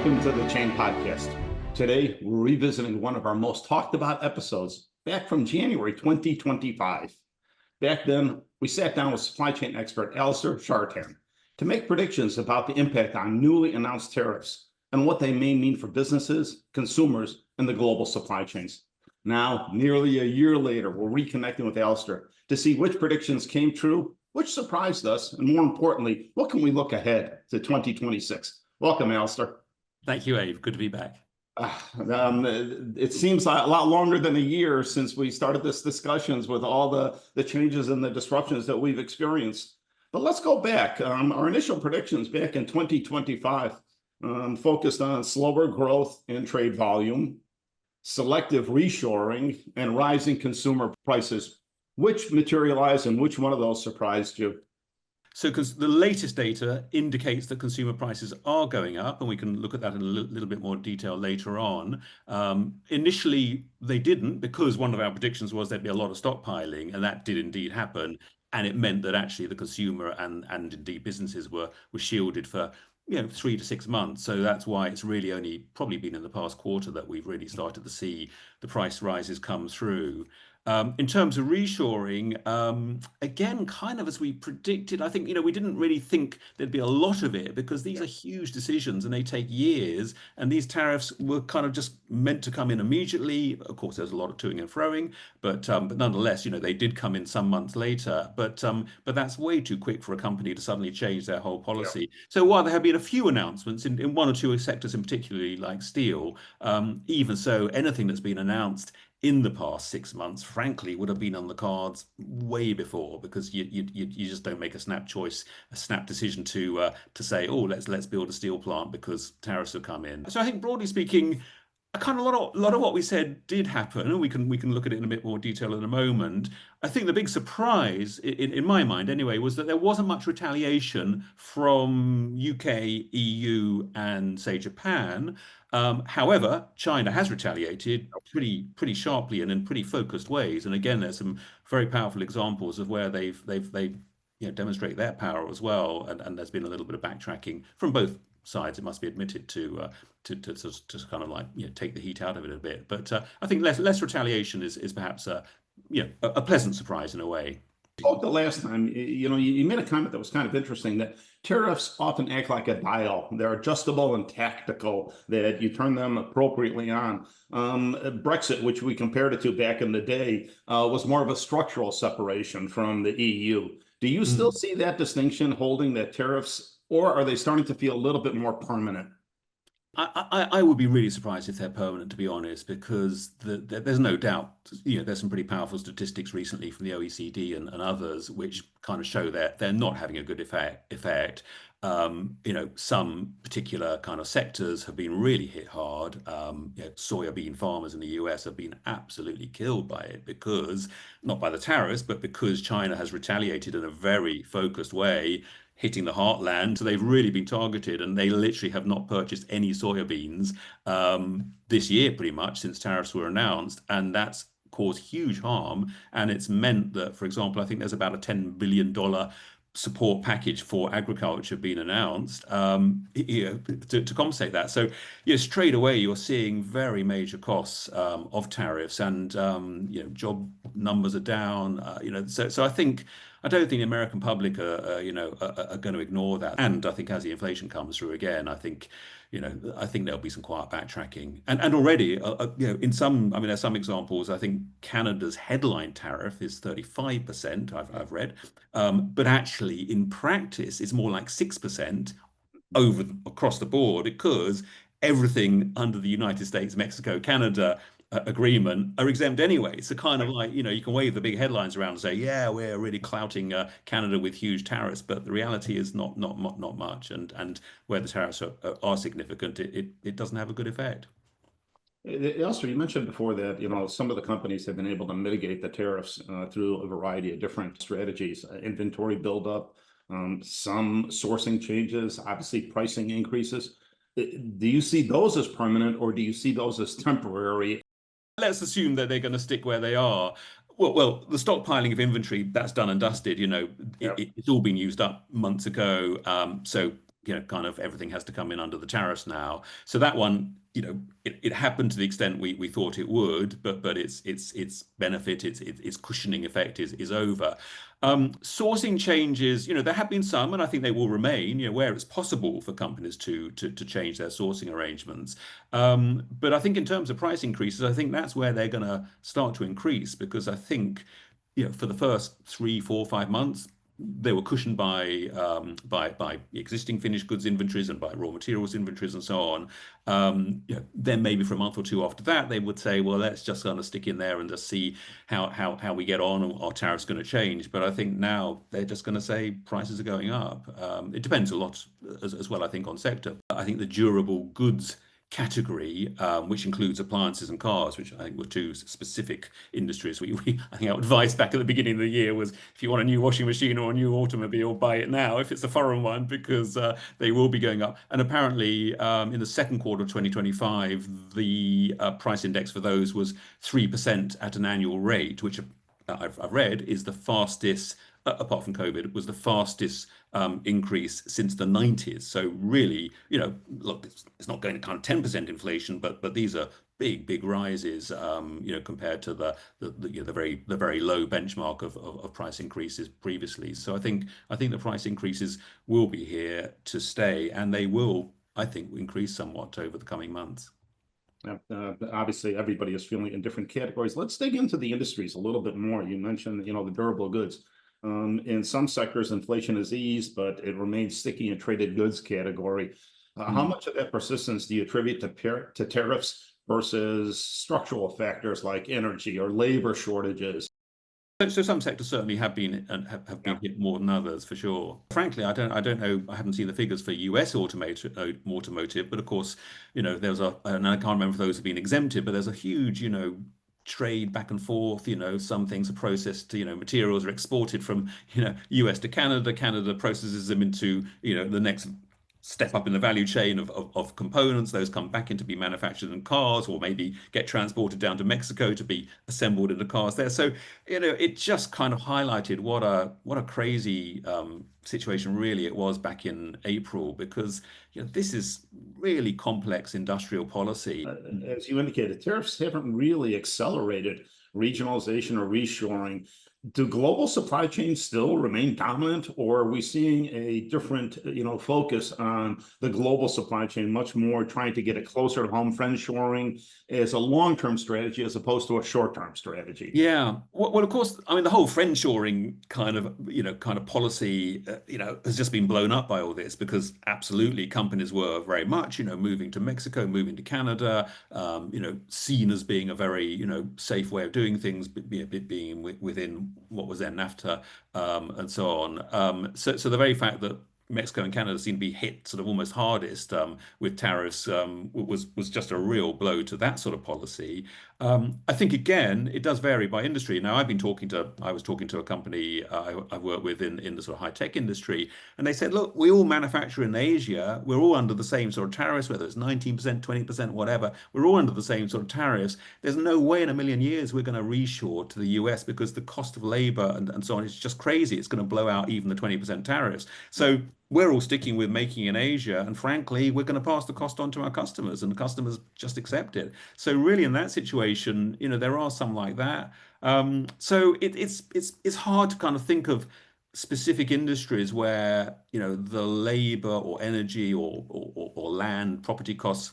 Welcome to the Chain Podcast. Today, we're revisiting one of our most talked about episodes back from January 2025. Back then, we sat down with supply chain expert Alastair Charatan to make predictions about the impact on newly announced tariffs and what they may mean for businesses, consumers, and the global supply chains. Now, nearly a year later, we're reconnecting with Alastair to see which predictions came true, which surprised us, and more importantly, what can we look ahead to 2026? Welcome, Alastair. Thank you, Abe. Good to be back. It seems a lot longer than a year since we started this discussions with all the changes and the disruptions that we've experienced. But let's go back. Our initial predictions back in 2025 focused on slower growth in trade volume, selective reshoring, and rising consumer prices. Which materialized and which one of those surprised you? So the latest data indicates that consumer prices are going up, and we can look at that in a little bit more detail later on. Initially, they didn't, because one of our predictions was there'd be a lot of stockpiling, and that did indeed happen. And it meant that actually the consumer and indeed businesses were shielded for 3 to 6 months. So that's why it's really only probably been in the past quarter that we've really started to see the price rises come through. In terms of reshoring, again, kind of as we predicted, I think, we didn't really think there'd be a lot of it because these are huge decisions and they take years. And these tariffs were kind of just meant to come in immediately. Of course, there's a lot of toing and froing, but nonetheless, they did come in some months later. But that's way too quick for a company to suddenly change their whole policy. Yeah. So while there have been a few announcements in one or two sectors in particularly, like steel, even so, anything that's been announced in the past 6 months, frankly, would have been on the cards way before, because you just don't make a snap decision to say, oh, let's build a steel plant because tariffs have come in. So I think broadly speaking, a lot of what we said did happen, and we can look at it in a bit more detail in a moment. I think the big surprise, in my mind anyway, was that there wasn't much retaliation from UK, EU, and say Japan. However, China has retaliated pretty sharply and in pretty focused ways. And again, there's some very powerful examples of where they've demonstrate their power as well. And there's been a little bit of backtracking from both sides, it must be admitted, to kind of like take the heat out of it a bit. But I think less retaliation is perhaps a pleasant surprise in a way. The last time, you made a comment that was kind of interesting, that tariffs often act like a dial. They're adjustable and tactical, that you turn them appropriately on. Brexit, which we compared it to back in the day, was more of a structural separation from the EU. Do you still see that distinction holding, that tariffs, or are they starting to feel a little bit more permanent? I would be really surprised if they're permanent, to be honest, because there's no doubt, there's some pretty powerful statistics recently from the OECD and others which kind of show that they're not having a good effect. Some particular kind of sectors have been really hit hard. Soybean farmers in the US have been absolutely killed by it, because not by the tariffs, but because China has retaliated in a very focused way, hitting the heartland. So they've really been targeted, and they literally have not purchased any soybeans this year, pretty much, since tariffs were announced. And that's caused huge harm. And it's meant that, for example, I think there's about a $10 billion support package for agriculture being announced to compensate that. So straight away you're seeing very major costs of tariffs, and job numbers are down. So I don't think the American public are going to ignore that. And I think as the inflation comes through again, I think there'll be some quiet backtracking. And already, in some, there's some examples. I think Canada's headline tariff is 35%, I've read. But actually, in practice, it's more like 6% across the board, because everything under the United States, Mexico, Canada agreement are exempt anyway. So kind of like, you can wave the big headlines around and say, yeah, we're really clouting Canada with huge tariffs, but the reality is not much. And where the tariffs are significant, it doesn't have a good effect. Also, you mentioned before that, some of the companies have been able to mitigate the tariffs through a variety of different strategies, inventory buildup, some sourcing changes, obviously pricing increases. Do you see those as permanent, or do you see those as temporary? Let's assume that they're going to stick where they are. Well, the stockpiling of inventory, that's done and dusted. It's all been used up months ago. So kind of everything has to come in under the tariffs now. So that one, it happened to the extent we thought it would, but its benefit, its cushioning effect is over. Sourcing changes, there have been some, and I think they will remain, where it's possible for companies to change their sourcing arrangements. But I think in terms of price increases, I think that's where they're going to start to increase, because I think, for the first 3, 4, 5 months, they were cushioned by existing finished goods inventories and by raw materials inventories and so on. Then maybe for a month or two after that, they would say, well, let's just kind of stick in there and just see how we get on, and our tariffs going to change. But I think now they're just going to say prices are going up. It depends a lot as well, I think, on sector. I think the durable goods category, which includes appliances and cars, which I think were two specific industries. I think our advice back at the beginning of the year was, if you want a new washing machine or a new automobile, buy it now if it's a foreign one, because they will be going up. And apparently, in the second quarter of 2025, the price index for those was 3% at an annual rate, which I've read is the fastest, apart from COVID, was the fastest increase since the 90s. So really, look, it's not going to kind of 10% inflation, but these are big rises, compared to the very low benchmark of price increases previously. So I think the price increases will be here to stay, and they will, I think, increase somewhat over the coming months. Obviously, everybody is feeling in different categories. Let's dig into the industries a little bit more. You mentioned, the durable goods. In some sectors, inflation has eased, but it remains sticky in traded goods category. How much of that persistence do you attribute to tariffs versus structural factors like energy or labor shortages? So some sectors certainly have been hit more than others, for sure. Frankly, I don't know. I haven't seen the figures for US automotive, but of course, there's and I can't remember if those have been exempted, but there's a huge, trade back and forth. Some things are processed, materials are exported from, US to Canada. Canada processes them into, the next step up in the value chain of components. Those come back in to be manufactured in cars, or maybe get transported down to Mexico to be assembled into cars there. So, it just kind of highlighted what a crazy situation really it was back in April, because this is really complex industrial policy. As you indicated, tariffs haven't really accelerated regionalization or reshoring. Do global supply chains still remain dominant, or are we seeing a different, focus on the global supply chain, much more trying to get it closer to home, friendshoring as a long-term strategy as opposed to a short-term strategy? Yeah. Well, of course, I mean, the whole friendshoring kind of policy, has just been blown up by all this, because absolutely companies were very much, moving to Mexico, moving to Canada, seen as being a very, safe way of doing things, being within what was then NAFTA, and so on. So the very fact that Mexico and Canada seem to be hit sort of almost hardest with tariffs was just a real blow to that sort of policy. I think again, it does vary by industry. Now, I was talking to a company I work with in the sort of high tech industry, and they said, look, we all manufacture in Asia. We're all under the same sort of tariffs, whether it's 19%, 20%, whatever. We're all under the same sort of tariffs. There's no way in a million years we're going to reshore to the US, because the cost of labor and so on is just crazy. It's going to blow out even the 20% tariffs. So we're all sticking with making in Asia, and frankly, we're going to pass the cost on to our customers, and the customers just accept it. So really, in that situation, there are some like that. So it's hard to kind of think of specific industries where the labor or energy or land property costs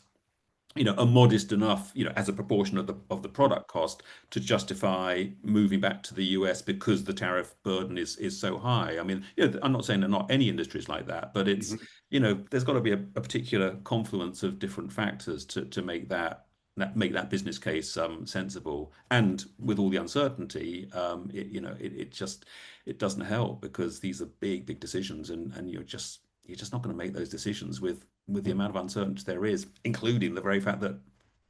are modest enough, as a proportion of the product cost to justify moving back to the US, because the tariff burden is so high. I mean, I'm not saying that not any industry is like that, but it's, there's got to be a particular confluence of different factors to make that business case sensible. And with all the uncertainty, it doesn't help, because these are big decisions, and you're just not going to make those decisions with the amount of uncertainty there is, including the very fact that,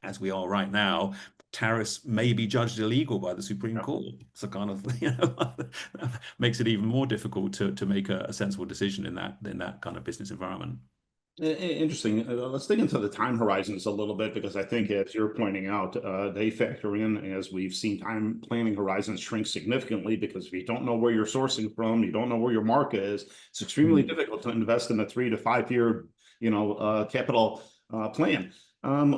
as we are right now, tariffs may be judged illegal by the Supreme Court. So kind of makes it even more difficult to make a sensible decision in that kind of business environment. Interesting. Let's dig into the time horizons a little bit because I think, as you're pointing out, they factor in, as we've seen time planning horizons shrink significantly, because if you don't know where you're sourcing from, you don't know where your market is, it's extremely Mm. difficult to invest in a 3 to 5 year, capital plan.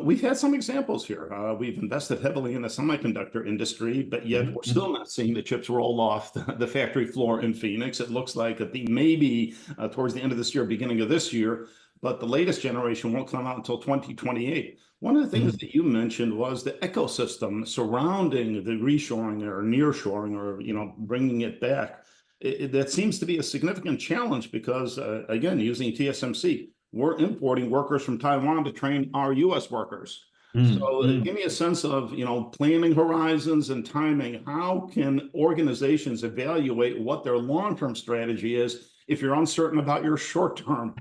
We've had some examples here. We've invested heavily in the semiconductor industry, but yet we're Mhm. still not seeing the chips roll off the factory floor in Phoenix. It looks like at the maybe towards the end of this year, beginning of this year, but the latest generation won't come out until 2028. One of the things Mm. that you mentioned was the ecosystem surrounding the reshoring or nearshoring, or bringing it back. That seems to be a significant challenge because, again, using TSMC, we're importing workers from Taiwan to train our U.S. workers. Mm. So, Mm. give me a sense of planning horizons and timing. How can organizations evaluate what their long-term strategy is if you're uncertain about your short-term?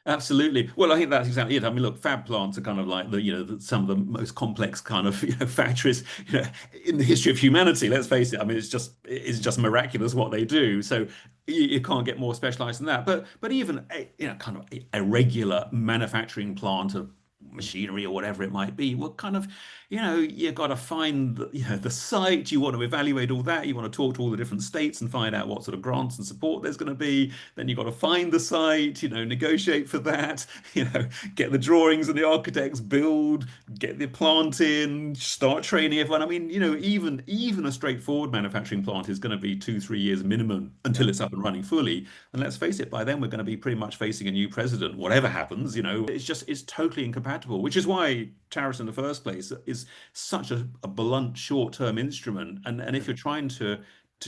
Absolutely. Well, I think that's exactly it. I mean, look, fab plants are kind of like some of the most complex kind of factories in the history of humanity. Let's face it. I mean, it's just miraculous what they do. So you can't get more specialized than that. But even kind of a regular manufacturing plant of machinery or whatever it might be, what kind of you got to find the site. You want to evaluate all that. You want to talk to all the different states and find out what sort of grants and support there's going to be. Then you've got to find the site, negotiate for that, get the drawings and the architects, build, get the plant in, start training everyone. I mean, even a straightforward manufacturing plant is going to be 2, 3 years minimum Yeah. until it's up and running fully. And let's face it, by then we're going to be pretty much facing a new president, whatever happens, it's totally incompatible, which is why tariffs in the first place is such a blunt short-term instrument. And if you're trying to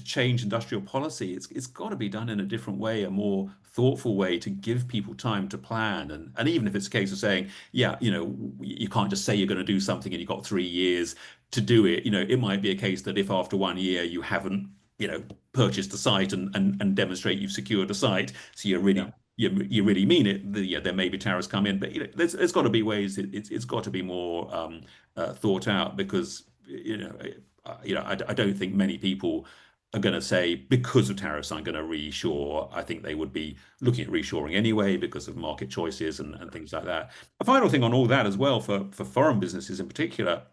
change industrial policy, it's got to be done in a different way, a more thoughtful way to give people time to plan. And even if it's a case of saying, yeah, you can't just say you're going to do something and you've got 3 years to do it. It might be a case that if after 1 year you haven't, purchased a site and demonstrate you've secured a site, so Yeah. you really mean it, yeah, there may be tariffs come in, but there's got to be ways. It's got to be more thought out because I don't think many people are going to say because of tariffs I'm going to reshore. I think they would be looking at reshoring anyway because of market choices and things like that. A final thing on all that as well for foreign businesses in particular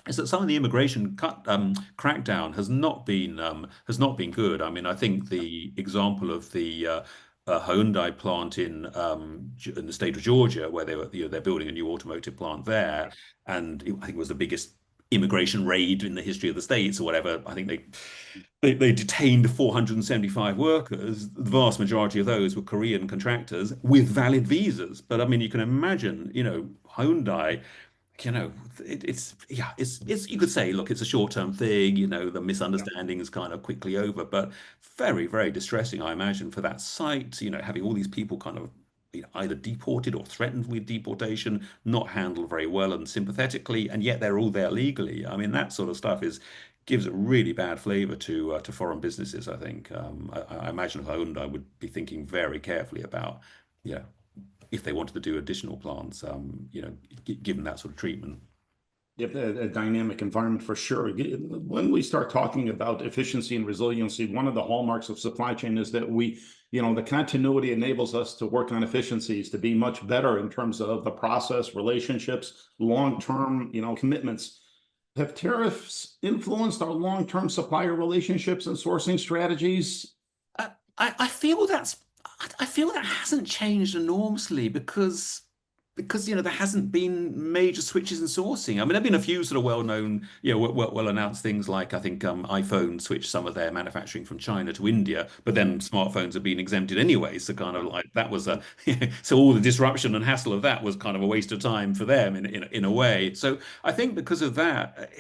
is that some of the immigration crackdown has not been good. I mean, I think the example of the Hyundai plant in the state of Georgia, where they're building a new automotive plant there, and I think it was the biggest immigration raid in the history of the states or whatever. I think they detained 475 workers. The vast majority of those were Korean contractors with valid visas. But I mean, you can imagine, Hyundai, it's you could say, look, it's a short-term thing, the Yeah. misunderstanding is kind of quickly over, but very, very distressing, I imagine, for that site, having all these people kind of either deported or threatened with deportation, not handled very well and sympathetically, and yet they're all there legally. I mean, that sort of stuff gives a really bad flavor to foreign businesses, I think. I imagine Hyundai would be thinking very carefully about, yeah, if they wanted to do additional plants, given that sort of treatment. Yep, a dynamic environment for sure. When we start talking about efficiency and resiliency, one of the hallmarks of supply chain is that the continuity enables us to work on efficiencies, to be much better in terms of the process, relationships, long-term, commitments. Have tariffs influenced our long-term supplier relationships and sourcing strategies? I feel I feel that hasn't changed enormously because there hasn't been major switches in sourcing. I mean, there've been a few sort of well-known, well-announced things like I think iPhone switched some of their manufacturing from China to India, but then smartphones have been exempted anyway. So kind of like that was a so all the disruption and hassle of that was kind of a waste of time for them in a way. So I think because of that,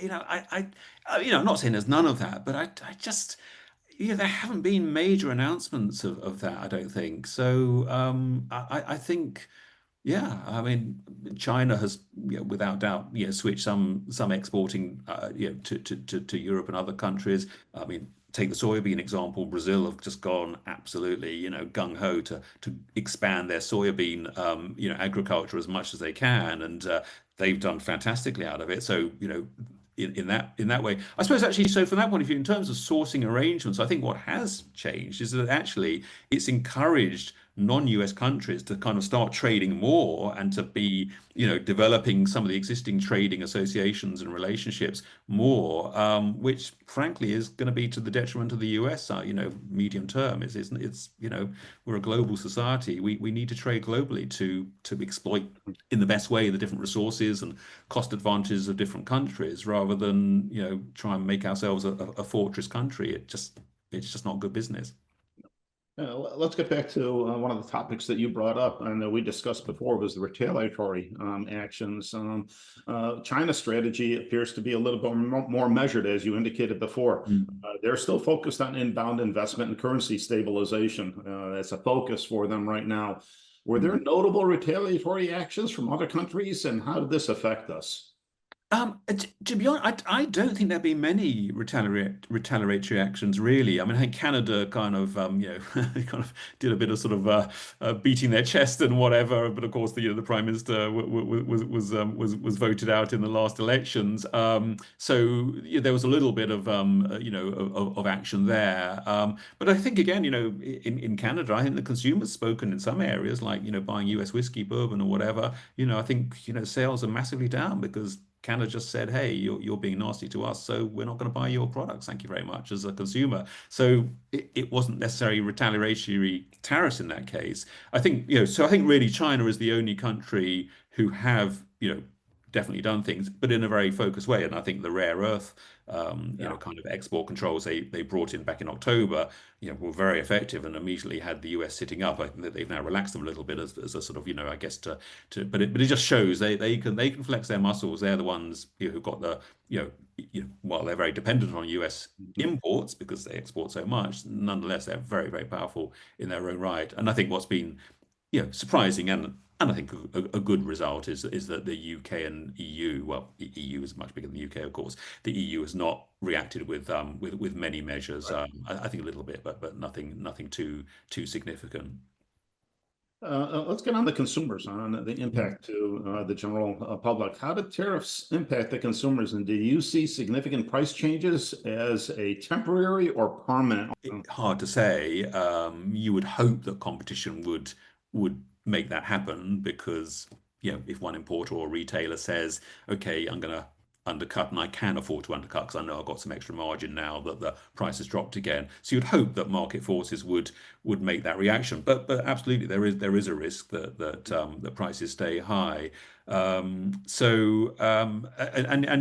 I'm not saying there's none of that, but I just there haven't been major announcements of that, I don't think. So I think, yeah, I mean, China has, without doubt, switched some exporting, to Europe and other countries. I mean, take the soybean example. Brazil have just gone absolutely, gung ho to expand their soybean, agriculture as much as they can, and they've done fantastically out of it. So, in that way, I suppose actually. So from that point of view, in terms of sourcing arrangements, I think what has changed is that actually it's encouraged non-US countries to kind of start trading more and to be, developing some of the existing trading associations and relationships more, which frankly is going to be to the detriment of the US, medium term. We're a global society. We need to trade globally to exploit in the best way the different resources and cost advantages of different countries rather than, try and make ourselves a fortress country. It's just not good business. Let's get back to one of the topics that you brought up and that we discussed before was the retaliatory actions. China's strategy appears to be a little bit more measured, as you indicated before. They're still focused on inbound investment and currency stabilization. That's a focus for them right now. Were there notable retaliatory actions from other countries, and how did this affect us? To be honest, I don't think there've been many retaliatory actions really. I mean, I think Canada kind of, kind of did a bit of sort of beating their chest and whatever. But of course, the Prime Minister was voted out in the last elections. So there was a little bit of of action there. But I think again, in Canada, I think the consumer's spoken in some areas, like buying US whiskey, bourbon, or whatever. I think sales are massively down because Canada just said, "Hey, you're being nasty to us, so we're not going to buy your products. Thank you very much," as a consumer. So it wasn't necessarily retaliatory tariffs in that case. I think, so I think really China is the only country who have, definitely done things, but in a very focused way. And I think the rare earth, kind of export controls they brought in back in October, were very effective and immediately had the US sitting up. I think that they've now relaxed them a little bit as a sort of, I guess but it just shows they can flex their muscles. They're the ones who've got the, while they're very dependent on US imports because they export so much, nonetheless, they're very, very powerful in their own right. And I think what's been surprising and I think a good result is that the UK and EU, well, EU is much bigger than the UK, of course. The EU has not reacted with many measures. Right. I think a little bit, but nothing too significant. Let's get on the consumers, on the impact to the general public. How did tariffs impact the consumers, and do you see significant price changes as a temporary or permanent? Hard to say. You would hope that competition would make that happen because if one importer or retailer says, "Okay, I'm going to undercut and I can afford to undercut because I know I've got some extra margin now that the price has dropped again." So you'd hope that market forces would make that reaction. But absolutely there is a risk that the prices stay high. And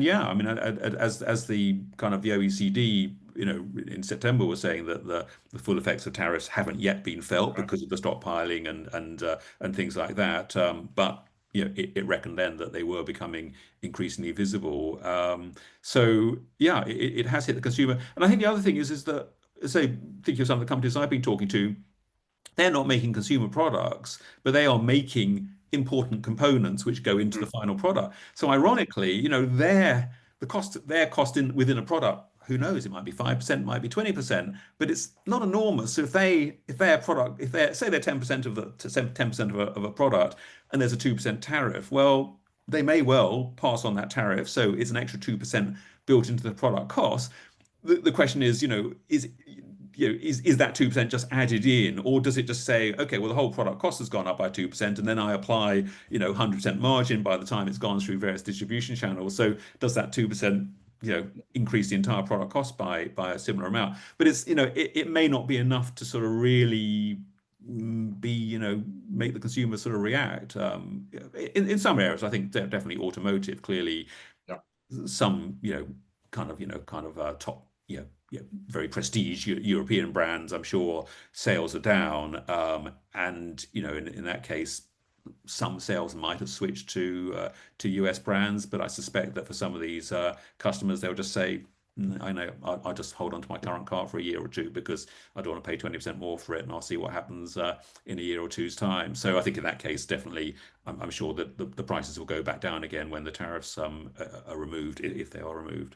yeah, I mean, as the kind of the OECD, in September was saying that the full effects of tariffs haven't yet been felt because of the stockpiling and things like that. But it reckoned then that they were becoming increasingly visible. So yeah, it has hit the consumer. And I think the other thing is that, say, thinking of some of the companies I've been talking to, they're not making consumer products, but they are making important components which go into the final product. So ironically, their cost within a product, who knows, it might be 5%, it might be 20%, but it's not enormous. So if their product, if they're say they're 10% of 10% of a product and there's a 2% tariff, well, they may well pass on that tariff. So it's an extra 2% built into the product cost. The question is, is that 2% just added in, or does it just say, okay, well, the whole product cost has gone up by 2%, and then I apply, 100% margin by the time it's gone through various distribution channels. So does that 2%, increase the entire product cost by a similar amount? But it's, it may not be enough to sort of really make the consumer sort of react. In some areas, I think definitely automotive, clearly, Yeah. some, kind of top, very prestige European brands, I'm sure sales are down. And in that case, some sales might have switched to US brands, but I suspect that for some of these customers, they'll just say, I know I'll just hold on to my current car for a year or two because I don't want to pay 20% more for it, and I'll see what happens in a year or two's time. So I think in that case, definitely, I'm sure that the prices will go back down again when the tariffs are removed, if they are removed.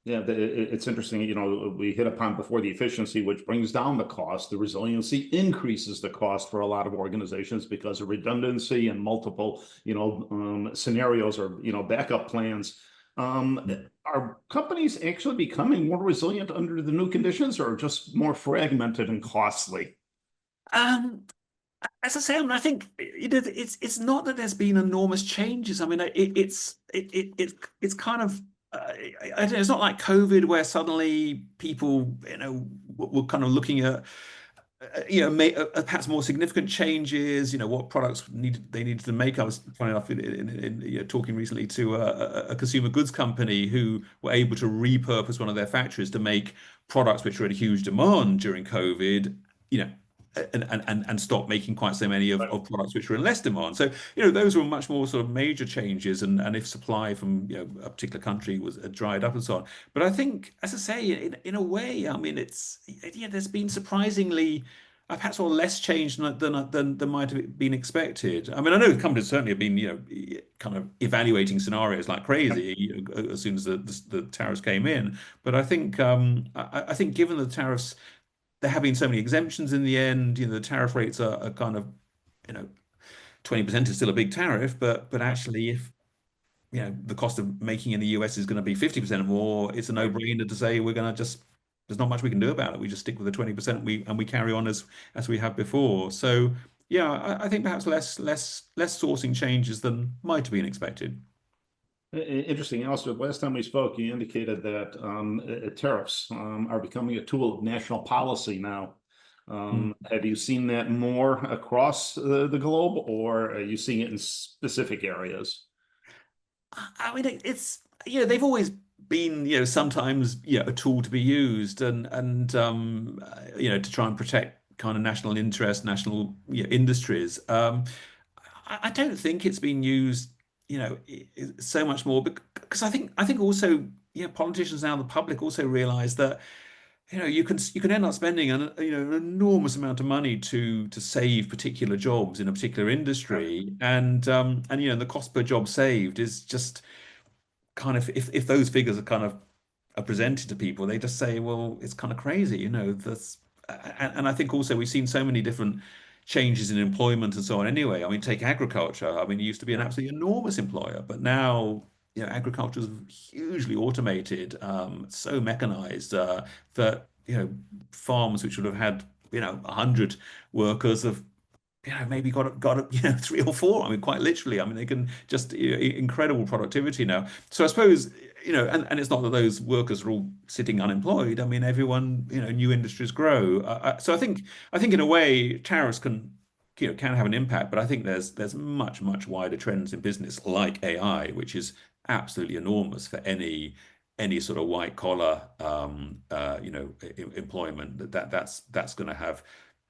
Yeah, it's interesting. We hit upon before the efficiency, which brings down the cost. The resiliency increases the cost for a lot of organizations because of redundancy and multiple, scenarios or, backup plans. Are companies actually becoming more resilient under the new conditions, or just more fragmented and costly? Um, As I say, I mean, I think it's not that there's been enormous changes. I mean, it's kind of I don't know, it's not like COVID where suddenly people were kind of looking at perhaps more significant changes. What products they needed to make. I was funny enough talking recently to a consumer goods company who were able to repurpose one of their factories to make products which were in huge demand during COVID. You know, and stop making quite so many of products which were in less demand. So, those were much more sort of major changes, and if supply from a particular country was dried up and so on. But I think, as I say, in a way, I mean, there's been surprisingly perhaps all less change than might have been expected. I mean, I know companies certainly have been, kind of evaluating scenarios like crazy, as soon as the tariffs came in. But I think given the tariffs, there have been so many exemptions in the end. The tariff rates are kind of, you know, 20% is still a big tariff, but actually, if the cost of making in the US is going to be 50% more, it's a Right. no-brainer to say we're going to just there's not much we can do about it. We just stick with the 20%, we carry on as we have before. So yeah, I think perhaps less sourcing changes than might have been expected. Interesting. Also, last time we spoke, you indicated that tariffs are becoming a tool of national policy now. Have you seen that more across the globe, or are you seeing it in specific areas? I mean, it's they've always been sometimes a tool to be used, and to try and protect kind of national interest, national industries. I don't think it's been used so much more because I think also politicians now, the public also realize that you can end up spending an enormous amount of money to save particular jobs in a particular Right. industry, and the cost per job saved is just kind of if those figures are presented to people, they just say, well, it's kind of crazy, this. And I think also we've seen so many different changes in employment and so on. Anyway, I mean, take agriculture. I mean, it used to be an absolutely enormous employer, but now agriculture is hugely automated, so mechanized that farms which would have had 100 workers have maybe got three or four. I mean, quite literally. I mean, they can just incredible productivity now. So I suppose and it's not that those workers are all sitting unemployed. I mean, everyone new industries grow. So I think in a way tariffs can have an impact, but I think there's much wider trends in business like AI, which is absolutely enormous for any sort of white collar employment that's going to have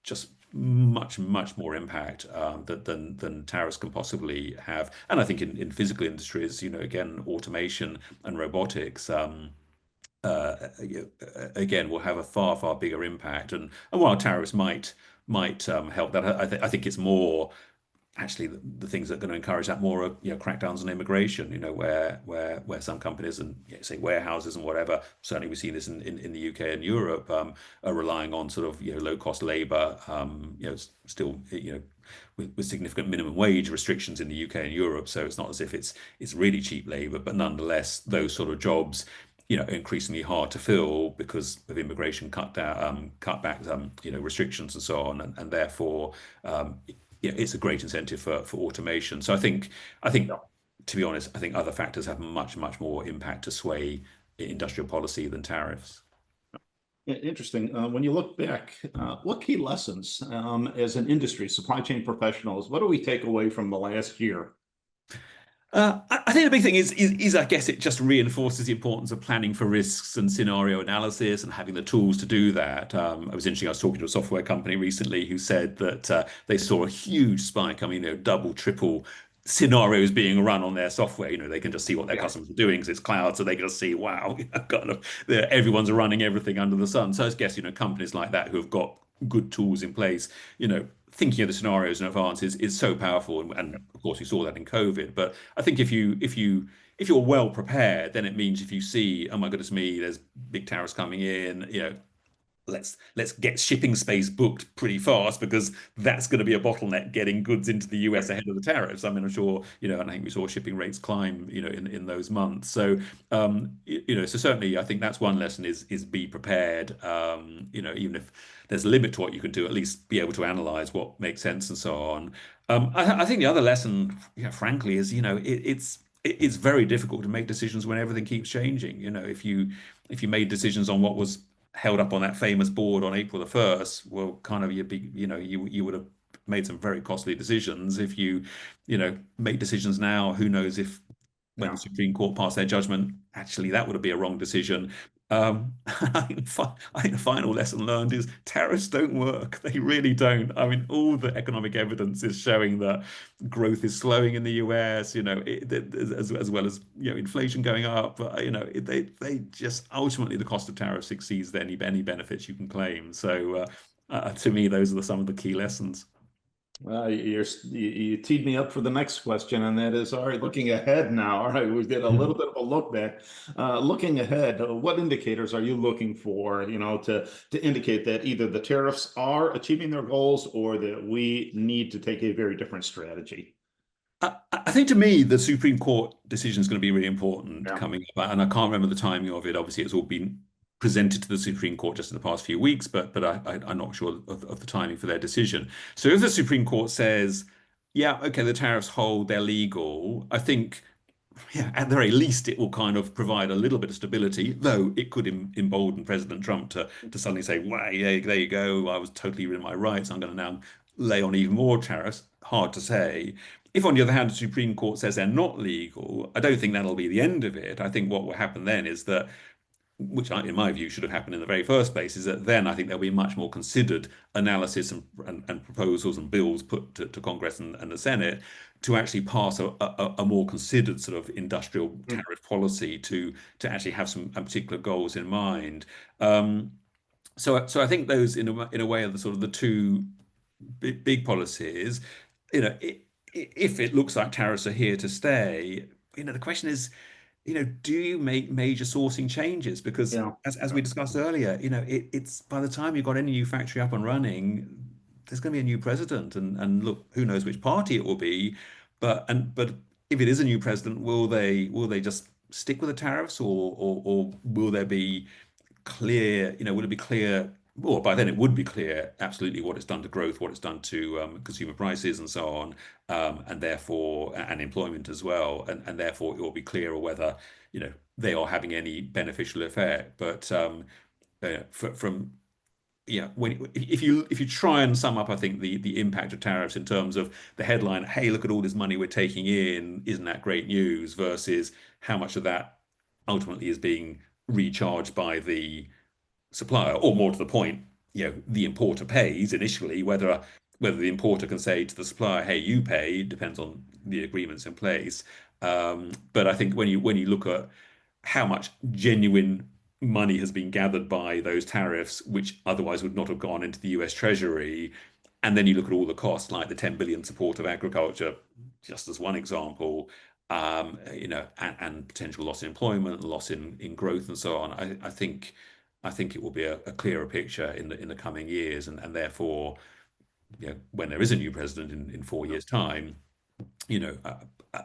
just much more impact than tariffs can possibly have. And I think in physical industries, again, automation and robotics, again, will have a far bigger impact. And while tariffs might help that, I think it's more actually the things that are going to encourage that more are crackdowns on immigration, where some companies and say warehouses and whatever, certainly we see this in the UK and Europe, are relying on sort of low cost labor, still with significant minimum wage restrictions in the UK and Europe. So it's not as if it's really cheap labor, but nonetheless those sort of jobs increasingly hard to fill because of immigration cutbacks, restrictions and so on, and therefore it's a great incentive for automation. So I think Yeah. to be honest, I think other factors have much more impact to sway industrial policy than tariffs. Interesting. When you look back, what key lessons as an industry, supply chain professionals, what do we take away from the last year? I think the big thing is I guess it just reinforces the importance of planning for risks and scenario analysis and having the tools to do that. I was interesting. I was talking to a software company recently who said that they saw a huge spike. I mean, double, triple scenarios being run on their software. They can just see what their Yeah. customers are doing because it's cloud, so they can just see, wow, kind of, everyone's running everything under the sun. So I guess companies like that who have got good tools in place, thinking of the scenarios in advance is so powerful, and of course we saw that in COVID. But I think if you're well prepared, then it means if you see, oh my goodness me, there's big tariffs coming in, let's get shipping space booked pretty fast because that's going to be a bottleneck getting goods into the US ahead of the tariffs. I mean, I'm sure, and I think we saw shipping rates climb, in those months. So, so certainly I think that's one lesson is be prepared. Even if there's a limit to what you can do, at least be able to analyze what makes sense and so on. I think the other lesson, frankly, is, it's very difficult to make decisions when everything keeps changing. If you made decisions on what was held up on that famous board on April the 1st, well, kind of you would have made some very costly decisions. If make decisions now, who knows if when the Yeah. Supreme Court passed their judgment, actually that would be a wrong decision. I think the final lesson learned is tariffs don't work. They really don't. I mean, all the economic evidence is showing that growth is slowing in the US, as well as inflation going up. But they just ultimately the cost of tariffs exceeds any benefits you can claim. So to me, those are some of the key lessons. You teed me up for the next question, and that is, all right, looking ahead now. All right, we did a little bit of a look back. Looking ahead, what indicators are you looking for, to indicate that either the tariffs are achieving their goals or that we need to take a very different strategy? I think to me, the Supreme Court decision is going to be really important Yeah. coming up, and I can't remember the timing of it. Obviously, it's all been presented to the Supreme Court just in the past few weeks, but I'm not sure of the timing for their decision. So if the Supreme Court says, yeah, okay, the tariffs hold, they're legal, I think, yeah, at the very least, it will kind of provide a little bit of stability, though it could embolden President Trump to suddenly say, well, yeah, there you go, I was totally within my rights, I'm going to now lay on even more tariffs. Hard to say. If, on the other hand, the Supreme Court says they're not legal, I don't think that'll be the end of it. I think what will happen then is that, which in my view should have happened in the very first place, is that then I think there'll be much more considered analysis and proposals and bills put to Congress and the Senate to actually pass a more considered sort of industrial Mm. tariff policy to actually have some particular goals in mind. So I think those in a way are the sort of the two big policies. If it looks like tariffs are here to stay, the question is, do you make major sourcing changes? Because Yeah. as we discussed earlier, it's by the time you've got any new factory up and running, there's going to be a new president, and look, who knows which party it will be, but if it is a new president, will they just stick with the tariffs, or will there be clear, will it be clear? Well, by then it would be clear absolutely what it's done to growth, what it's done to consumer prices and so on, and therefore, and employment as well, and therefore it will be clearer whether, they are having any beneficial effect. But from when if you try and sum up, I think the impact of tariffs in terms of the headline, hey, look at all this money we're taking in, isn't that great news? Versus how much of that ultimately is being recharged by the supplier, or more to the point, the importer pays initially. Whether the importer can say to the supplier, "Hey, you pay," depends on the agreements in place. But I think when you look at how much genuine money has been gathered by those tariffs, which otherwise would not have gone into the US Treasury, and then you look at all the costs, like the 10 billion support of agriculture, just as one example, and potential loss in employment, loss in growth, and so on. I think it will be a clearer picture in the coming years, and therefore, when there is a new president in 4 years' time, you know, I, I,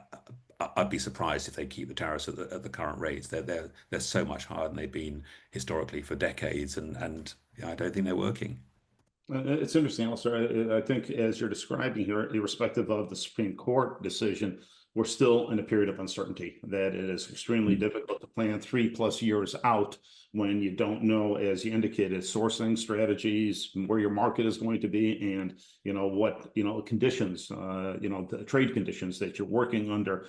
I'd be surprised if they keep the tariffs at the current rates. They're so much higher than they've been historically for decades, and I don't think they're working. It's interesting, Alistair. I think as you're describing here, irrespective of the Supreme Court decision, we're still in a period of uncertainty, that it is extremely Mm. difficult to plan 3+ years out when you don't know, as you indicated, sourcing strategies, where your market is going to be, and what conditions, the trade conditions that you're working under.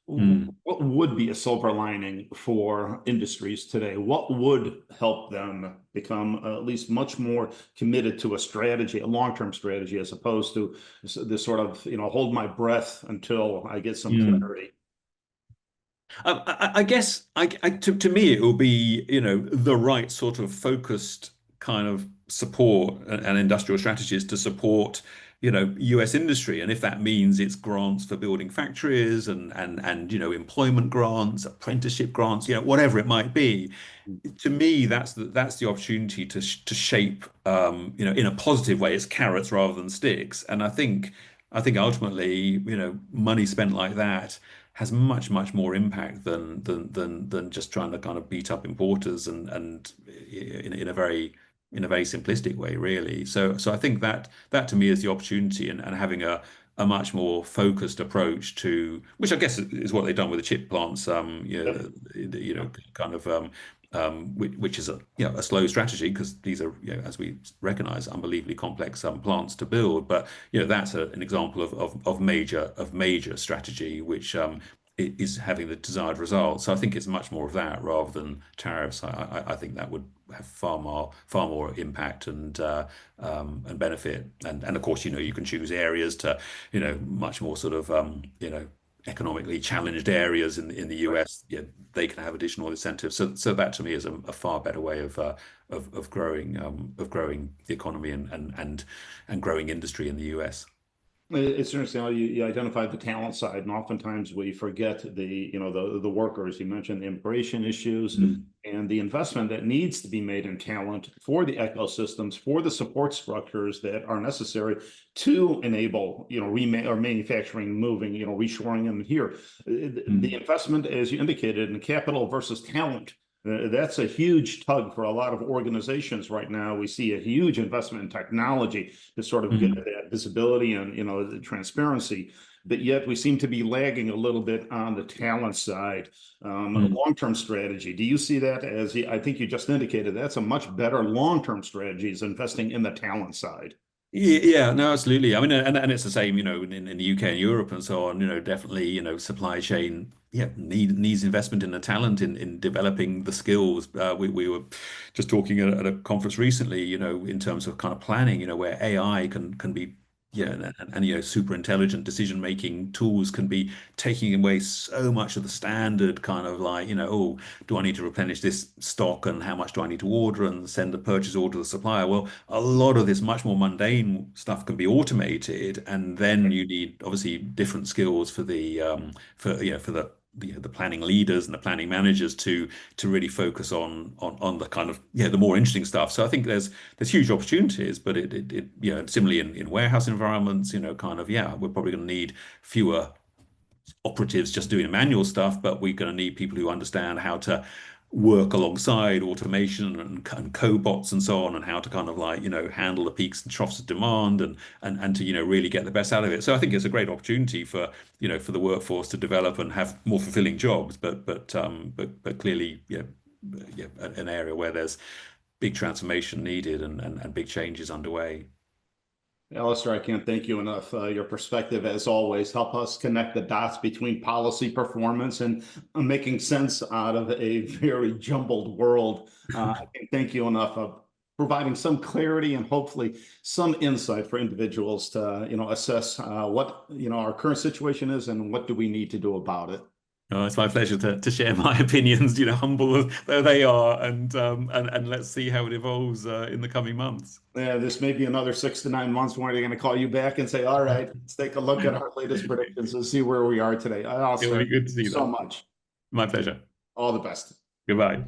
Mm. What would be a silver lining for industries today? What would help them become at least much more committed to a strategy, a long-term strategy, as opposed to this sort of, hold my breath until I get some Mm. clarity? I guess to me it will be the right sort of focused kind of support and industrial strategies to support US industry. And if that means it's grants for building factories and employment grants, apprenticeship grants, whatever it might be, to me, that's the opportunity to shape, in a positive way. It's carrots rather than sticks. And I think ultimately, money spent like that has much, much more impact than just trying to kind of beat up importers and in a very simplistic way, really. So I think that to me is the opportunity, and having a much more focused approach to, which I guess is what they've done with the chip plants, kind of which is a slow strategy, because these are, as we recognize, unbelievably complex plants to build. But that's an example of major strategy, which is having the desired result. So I think it's much more of that rather than tariffs. I think that would have far more impact and benefit. And of course, you can choose areas to, much more sort of economically challenged areas in the US. Yeah, they can have additional incentives. So that to me is a far better way of growing the economy and growing industry in the US. It's interesting how you identified the talent side, and oftentimes we forget the workers. You mentioned the immigration issues and the investment that needs to be made in talent for the ecosystems, for the support structures that are necessary to enable or manufacturing moving, reshoring them here. The investment, as you indicated, in capital versus talent. That's a huge tug for a lot of organizations right now. We see a huge investment in technology to sort of get that visibility and the transparency, but yet we seem to be lagging a little bit on the talent side. Long-term strategy. Do you see that as, I think you just indicated, that's a much better long-term strategy, is investing in the talent side? Yeah, no, absolutely. I mean, and it's the same, in the UK and Europe and so on, definitely, supply chain, needs investment in the talent in developing the skills. We were just talking at a conference recently, in terms of kind of planning, where AI can be, and super intelligent decision-making tools can be taking away so much of the standard kind of like, oh, do I need to replenish this stock, and how much do I need to order and send a purchase order to the supplier? Well, a lot of this much more mundane stuff can be automated, and then you need obviously different skills for the planning leaders and the planning managers to really focus on the kind of the more interesting stuff. So I think there's huge opportunities, but it similarly in warehouse environments, kind of we're probably going to need fewer operatives just doing manual stuff, but we're going to need people who understand how to work alongside automation and cobots and so on, and how to kind of like handle the peaks and troughs of demand and to really get the best out of it. So I think it's a great opportunity for for the workforce to develop and have more fulfilling jobs, but clearly an area where there's big transformation needed and big changes underway. Alastair, I can't thank you enough. Your perspective, as always, help us connect the dots between policy performance and making sense out of a very jumbled world. I can't thank you enough of providing some clarity and hopefully some insight for individuals to, assess what, our current situation is and what do we need to do about it. Oh, it's my pleasure to share my opinions, humble though they are, and let's see how it evolves in the coming months. Yeah, this may be another 6 to 9 months when they're going to call you back and say, all right, let's take a look at our latest predictions and see where we are today. It will Alastair, be thank good to you see so that. much. My pleasure. All the best. Goodbye.